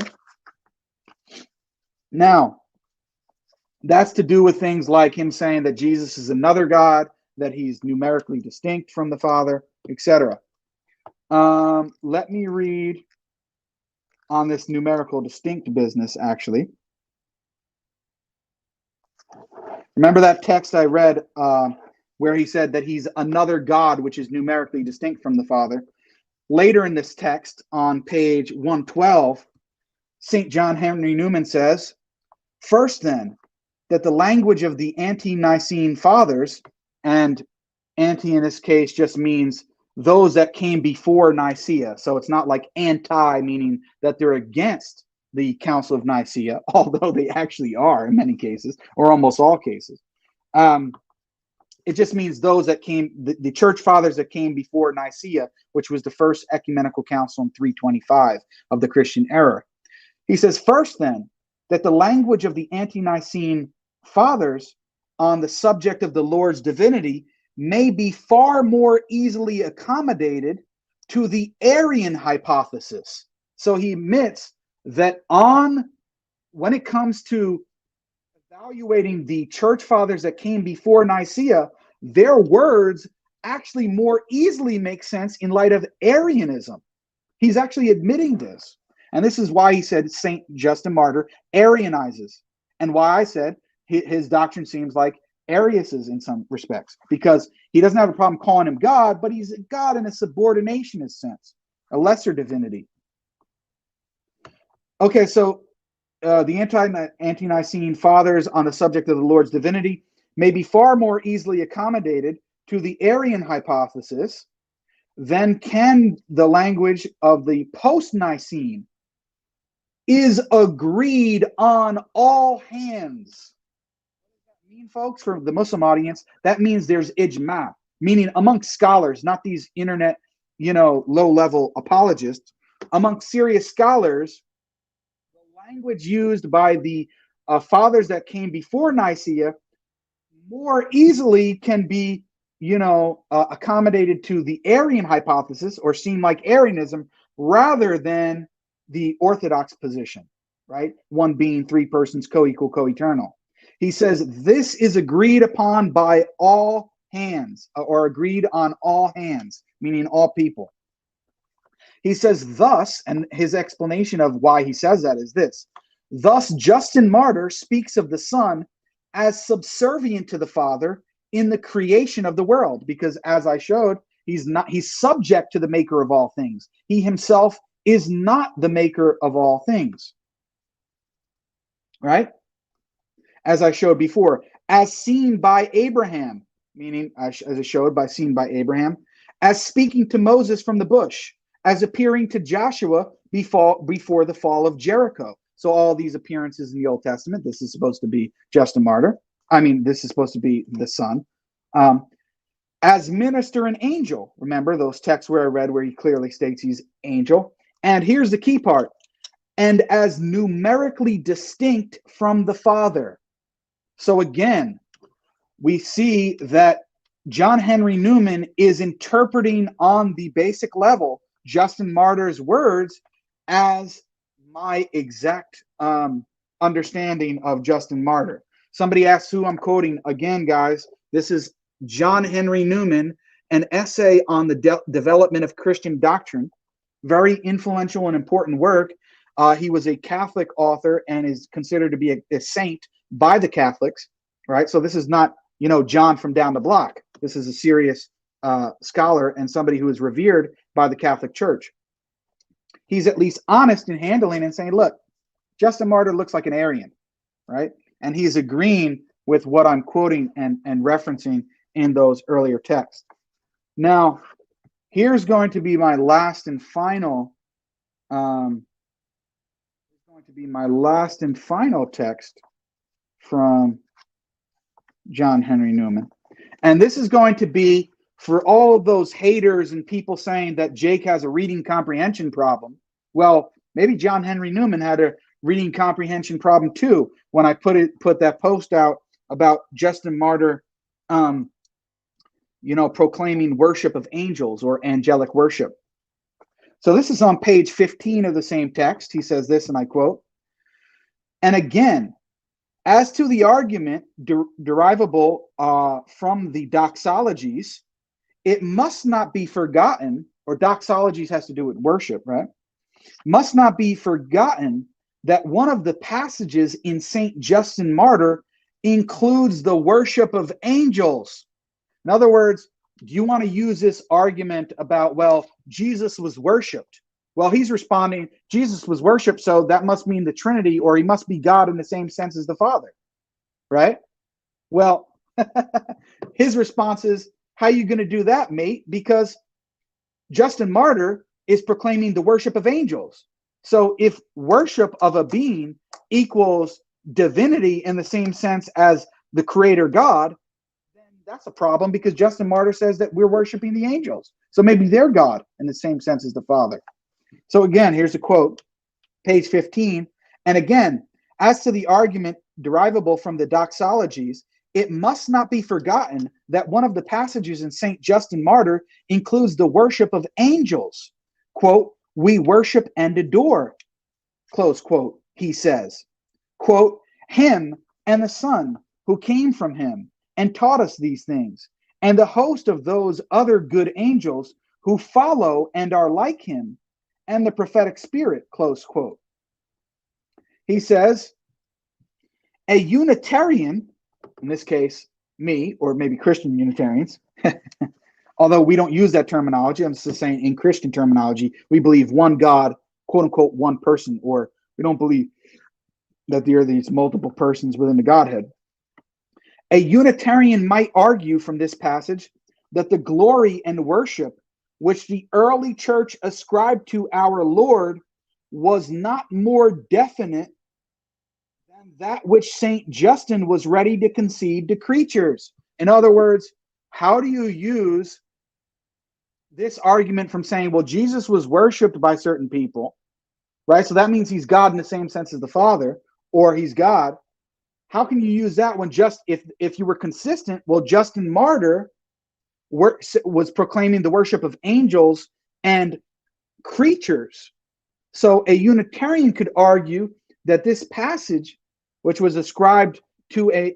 Now, that's to do with things like him saying that Jesus is another God, that he's numerically distinct from the Father, etc. Let me read on this numerical distinct business, actually. Remember that text I read where he said that he's another God, which is numerically distinct from the Father. Later in this text, on page 112, St. John Henry Newman says, first then, that the language of the ante-Nicene fathers, and anti in this case just means those that came before Nicaea. So it's not like anti, meaning that they're against the Council of Nicaea, although they actually are in many cases, or almost all cases. It just means those that came, the church fathers that came before Nicaea, which was the first ecumenical council in 325 of the Christian era. He says, first then, that the language of the ante-Nicene fathers on the subject of the Lord's divinity may be far more easily accommodated to the Arian hypothesis. So he admits that when it comes to evaluating the church fathers that came before Nicaea, their words actually more easily make sense in light of Arianism. He's actually admitting this. And this is why he said St. Justin Martyr Arianizes. And why I said his doctrine seems like Arius's in some respects, because he doesn't have a problem calling him God, but he's a God in a subordinationist sense, a lesser divinity. Okay, so the ante-Nicene fathers on the subject of the Lord's divinity may be far more easily accommodated to the Arian hypothesis than can the language of the post-Nicene is agreed on all hands. What does that mean, folks? For the Muslim audience, that means there's ijma, meaning amongst scholars, not these internet, low-level apologists. Amongst serious scholars, the language used by the fathers that came before Nicaea more easily can be, accommodated to the Arian hypothesis or seem like Arianism rather than the Orthodox position, right? One being three persons, co-equal, co-eternal. He says this is agreed upon by all hands, or agreed on all hands, meaning all people. He says thus, and his explanation of why he says that is this: thus Justin Martyr speaks of the Son as subservient to the Father in the creation of the world, because as I showed, he's subject to the maker of all things. He himself is not the maker of all things, right? As I showed before, as seen by Abraham, meaning as I showed by seen by Abraham, as speaking to Moses from the bush, as appearing to Joshua before the fall of Jericho. So all these appearances in the Old Testament, this is supposed to be Justin Martyr. This is supposed to be the Son. As minister and angel. Remember those texts where I read where he clearly states he's angel. And here's the key part. And as numerically distinct from the Father. So again, we see that John Henry Newman is interpreting on the basic level Justin Martyr's words as my exact understanding of Justin Martyr. Somebody asks who I'm quoting. Again, guys, this is John Henry Newman, an essay on the development of Christian doctrine. Very influential and important work. He was a Catholic author and is considered to be a saint by the Catholics, right? So this is not, John from down the block. This is a serious scholar and somebody who is revered by the Catholic Church. He's at least honest in handling and saying, look, Justin Martyr looks like an Arian, right? And he's agreeing with what I'm quoting and referencing in those earlier texts. Now, here's going to be my last and final text from John Henry Newman. And this is going to be for all of those haters and people saying that Jake has a reading comprehension problem. Well, maybe John Henry Newman had a reading comprehension problem too when I put that post out about Justin Martyr proclaiming worship of angels or angelic worship. So this is on page 15 of the same text. He says this, and I quote, and again, as to the argument derivable from the doxologies, it must not be forgotten, or doxologies has to do with worship, right? Must not be forgotten that one of the passages in St. Justin Martyr includes the worship of angels. In other words, do you want to use this argument about, well, Jesus was worshipped? Well, he's responding, Jesus was worshipped, so that must mean the Trinity, or he must be God in the same sense as the Father, right? Well, his response is, how are you going to do that, mate? Because Justin Martyr is proclaiming the worship of angels. So if worship of a being equals divinity in the same sense as the creator God, then that's a problem, because Justin Martyr says that we're worshiping the angels. So maybe they're God in the same sense as the Father. So again, here's a quote, page 15. And again, as to the argument derivable from the doxologies, it must not be forgotten that one of the passages in St. Justin Martyr includes the worship of angels. Quote, we worship and adore, close quote, he says. Quote, him and the Son, who came from him and taught us these things, and the host of those other good angels who follow and are like him, and the prophetic spirit, close quote. He says, a Unitarian, in this case, me, or maybe Christian Unitarians, although we don't use that terminology, I'm just saying in Christian terminology, we believe one God, quote unquote, one person, or we don't believe that there are these multiple persons within the Godhead. A Unitarian might argue from this passage that the glory and worship which the early church ascribed to our Lord was not more definite than that which St. Justin was ready to concede to creatures. In other words, how do you use this argument from saying, well, Jesus was worshipped by certain people, right? So that means he's God in the same sense as the Father, or he's God. How can you use that when just if you were consistent? Well, Justin Martyr was proclaiming the worship of angels and creatures. So a Unitarian could argue that this passage, which was ascribed to an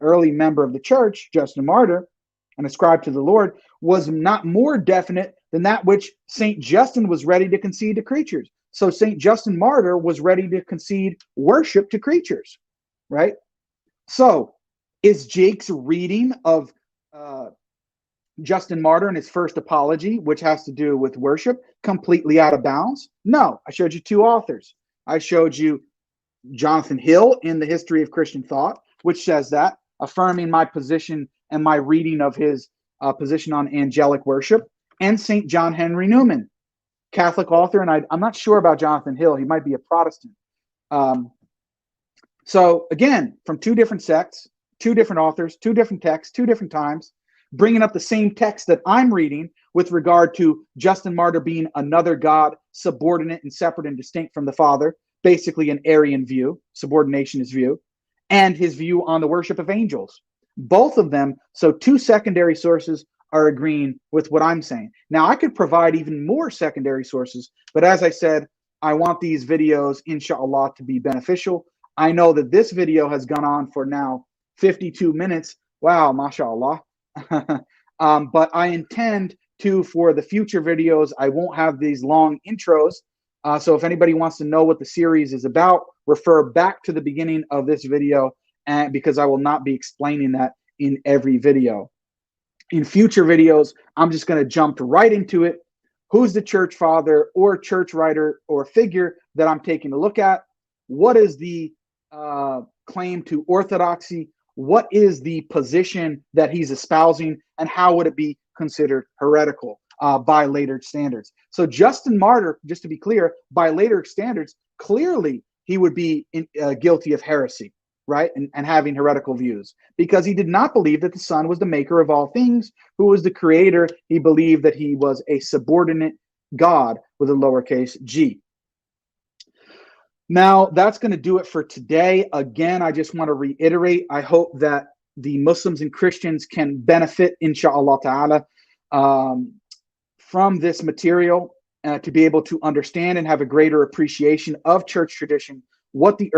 early member of the church, Justin Martyr, and ascribed to the Lord, was not more definite than that which St. Justin was ready to concede to creatures. So St. Justin Martyr was ready to concede worship to creatures, right? So is Jake's reading of Justin Martyr in his first apology, which has to do with worship, completely out of bounds? No. I showed you two authors. I showed you Jonathan Hill in the History of Christian Thought, which says that, affirming my position and my reading of his position on angelic worship, and St. John Henry Newman, Catholic author, and I'm not sure about Jonathan Hill. He might be a Protestant. So again, from two different sects, two different authors, two different texts, two different times, bringing up the same text that I'm reading with regard to Justin Martyr being another God, subordinate and separate and distinct from the Father, basically an Arian view, subordinationist view, and his view on the worship of angels. Both of them, so two secondary sources are agreeing with what I'm saying. Now, I could provide even more secondary sources, but as I said, I want these videos, inshallah, to be beneficial. I know that this video has gone on for now 52 minutes. Wow, mashallah. But I intend to, for the future videos, I won't have these long intros. So if anybody wants to know what the series is about, refer back to the beginning of this video, and because I will not be explaining that in every video. In future videos, I'm just going to jump right into it. Who's the church father or church writer or figure that I'm taking a look at? What is the claim to orthodoxy? What is the position that he's espousing, and how would it be considered heretical by later standards? So Justin Martyr, just to be clear, by later standards, clearly he would be guilty of heresy, right? And having heretical views, because he did not believe that the Son was the maker of all things, who was the creator. He believed that he was a subordinate God with a lowercase g. Now, that's going to do it for today. Again, I just want to reiterate, I hope that the Muslims and Christians can benefit, inshallah ta'ala, from this material to be able to understand and have a greater appreciation of church tradition, what the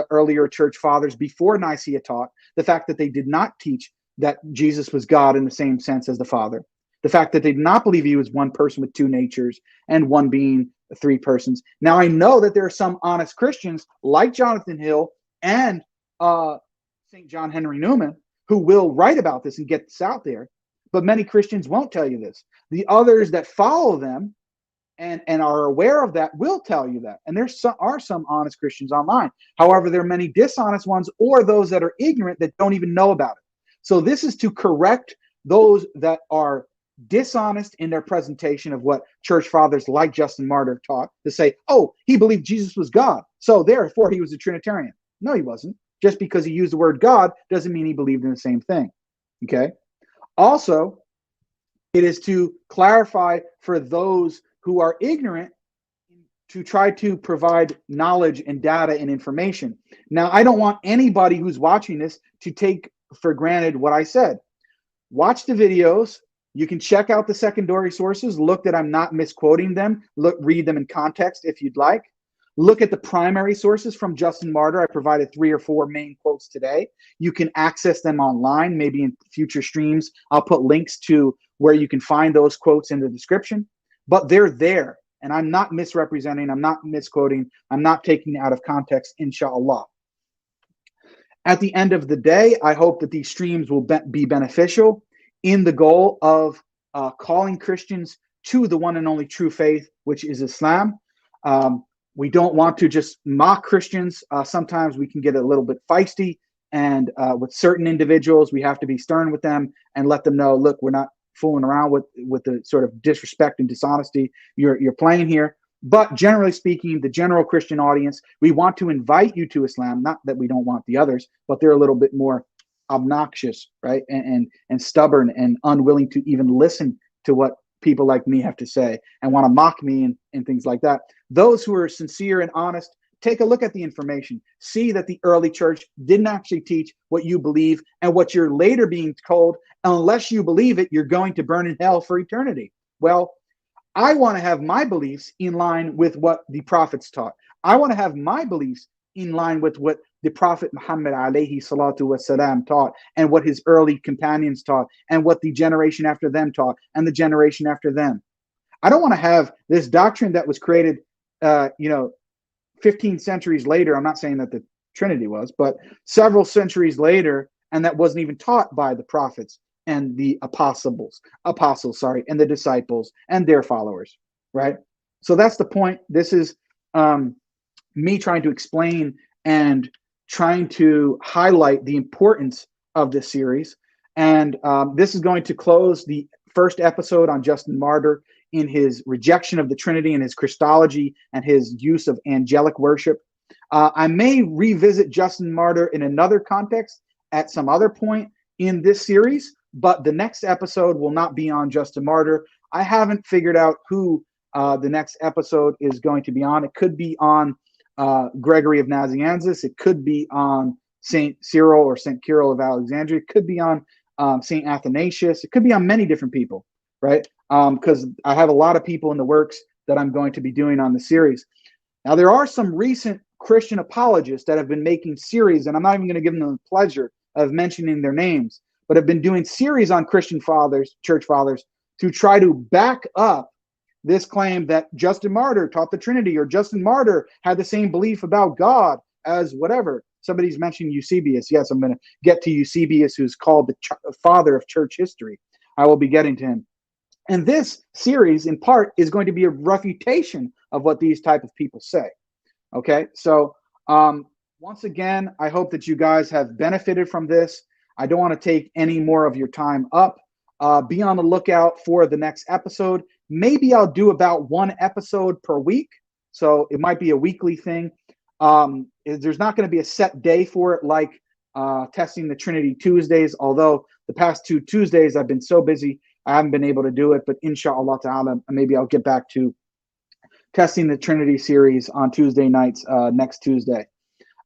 earlier church fathers before Nicaea taught, the fact that they did not teach that Jesus was God in the same sense as the Father, the fact that they did not believe he was one person with two natures and one being three persons. Now, I know that there are some honest Christians like Jonathan Hill and St. John Henry Newman who will write about this and get this out there, but many Christians won't tell you this. The others that follow them and are aware of that will tell you that. And there are some honest Christians online. However, there are many dishonest ones, or those that are ignorant that don't even know about it. So this is to correct those that are dishonest in their presentation of what church fathers like Justin Martyr taught, to say, oh, he believed Jesus was God, so therefore he was a Trinitarian. No, he wasn't. Just because he used the word God doesn't mean he believed in the same thing. Okay. Also, it is to clarify for those who are ignorant, to try to provide knowledge and data and information. Now, I don't want anybody who's watching this to take for granted what I said. Watch the videos. You can check out the secondary sources. Look that I'm not misquoting them. Read them in context if you'd like. Look at the primary sources from Justin Martyr. I provided 3 or 4 main quotes today. You can access them online. Maybe in future streams, I'll put links to where you can find those quotes in the description. But they're there. And I'm not misrepresenting. I'm not misquoting. I'm not taking it out of context, inshallah. At the end of the day, I hope that these streams will be beneficial in the goal of calling Christians to the one and only true faith, which is Islam. We don't want to just mock Christians. Sometimes we can get a little bit feisty, and with certain individuals, we have to be stern with them and let them know, look, we're not fooling around with the sort of disrespect and dishonesty you're playing here. But generally speaking, the general Christian audience, we want to invite you to Islam. Not that we don't want the others, but they're a little bit more obnoxious, right? And stubborn and unwilling to even listen to what people like me have to say and want to mock me and things like that. Those who are sincere and honest, take a look at the information. See that the early church didn't actually teach what you believe and what you're later being told. Unless you believe it, you're going to burn in hell for eternity. Well, I want to have my beliefs in line with what the prophets taught. I want to have my beliefs in line with what the Prophet Muhammad alayhi salatu wasalam taught, and what his early companions taught, and what the generation after them taught, and the generation after them. I don't want to have this doctrine that was created 15 centuries later. I'm not saying that the Trinity was, but several centuries later, and that wasn't even taught by the prophets and the apostles, and the disciples and their followers, right? So that's the point. This is me trying to explain and trying to highlight the importance of this series. And this is going to close the first episode on Justin Martyr in his rejection of the Trinity and his Christology and his use of angelic worship. I may revisit Justin Martyr in another context at some other point in this series, but the next episode will not be on Justin Martyr. I haven't figured out who the next episode is going to be on. It could be on Gregory of Nazianzus. It could be on St. Cyril or St. Kirill of Alexandria. It could be on St. Athanasius. It could be on many different people, right? Because I have a lot of people in the works that I'm going to be doing on the series. Now, there are some recent Christian apologists that have been making series, and I'm not even going to give them the pleasure of mentioning their names, but have been doing series on Christian fathers, church fathers, to try to back up this claim that Justin Martyr taught the Trinity, or Justin Martyr had the same belief about God as whatever. Somebody's mentioned Eusebius. Yes, I'm going to get to Eusebius, who's called the father of church history. I will be getting to him. And this series, in part, is going to be a refutation of what these type of people say. Okay, so once again, I hope that you guys have benefited from this. I don't want to take any more of your time up. Be on the lookout for the next episode. Maybe I'll do about 1 episode per week. So it might be a weekly thing. There's not going to be a set day for it, like testing the Trinity Tuesdays, although the past 2 Tuesdays I've been so busy I haven't been able to do it. But inshallah ta'ala, maybe I'll get back to testing the Trinity series on Tuesday nights next Tuesday.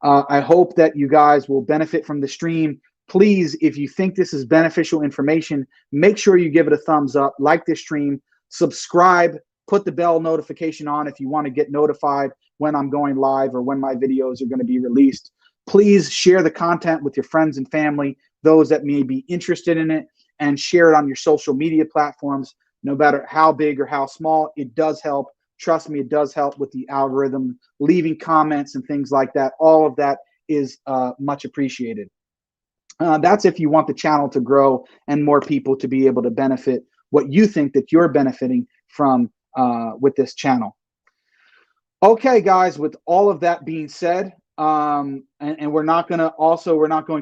I hope that you guys will benefit from the stream. Please, if you think this is beneficial information, make sure you give it a thumbs up, like this stream, subscribe, put the bell notification on if you want to get notified when I'm going live or when my videos are going to be released. Please share the content with your friends and family, those that may be interested in it, and share it on your social media platforms. No matter how big or how small, it does help. Trust me, it does help with the algorithm, leaving comments and things like that. All of that is much appreciated. That's if you want the channel to grow and more people to be able to benefit what you think that you're benefiting from with this channel. Okay, guys, with all of that being said, and we're not going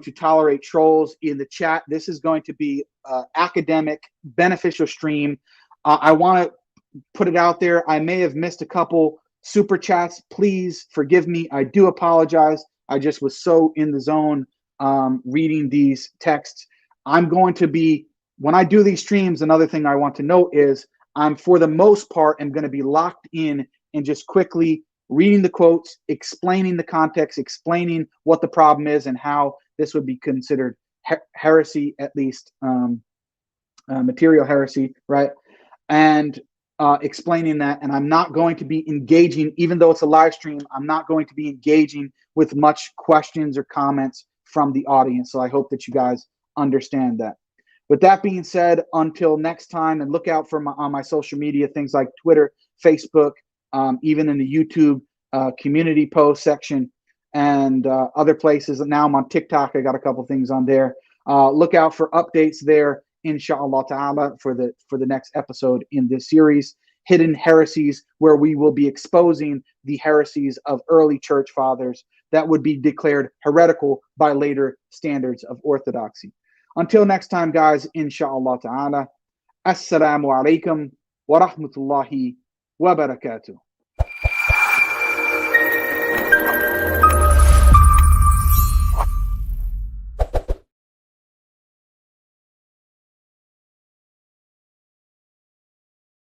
to tolerate trolls in the chat. This is going to be academic, beneficial stream. I want to put it out there. I may have missed a couple super chats. Please forgive me. I do apologize. I just was so in the zone reading these texts. I'm going to be, when I do these streams, another thing I want to note is I'm, for the most part, am going to be locked in and just quickly reading the quotes, explaining the context, explaining what the problem is and how this would be considered heresy, at least material heresy, right? And explaining that, and I'm not going to be engaging, even though it's a live stream, I'm not going to be engaging with much questions or comments from the audience. So I hope that you guys understand that. With that being said, until next time, and look out for on my social media, things like Twitter, Facebook, even in the YouTube community post section, and other places. Now I'm on TikTok. I got a couple things on there. Look out for updates there, inshallah ta'ala, for the next episode in this series, Hidden Heresies, where we will be exposing the heresies of early church fathers that would be declared heretical by later standards of orthodoxy. Until next time, guys, inshallah ta'ala, assalamu alaikum wa rahmatullahi wa barakatuh.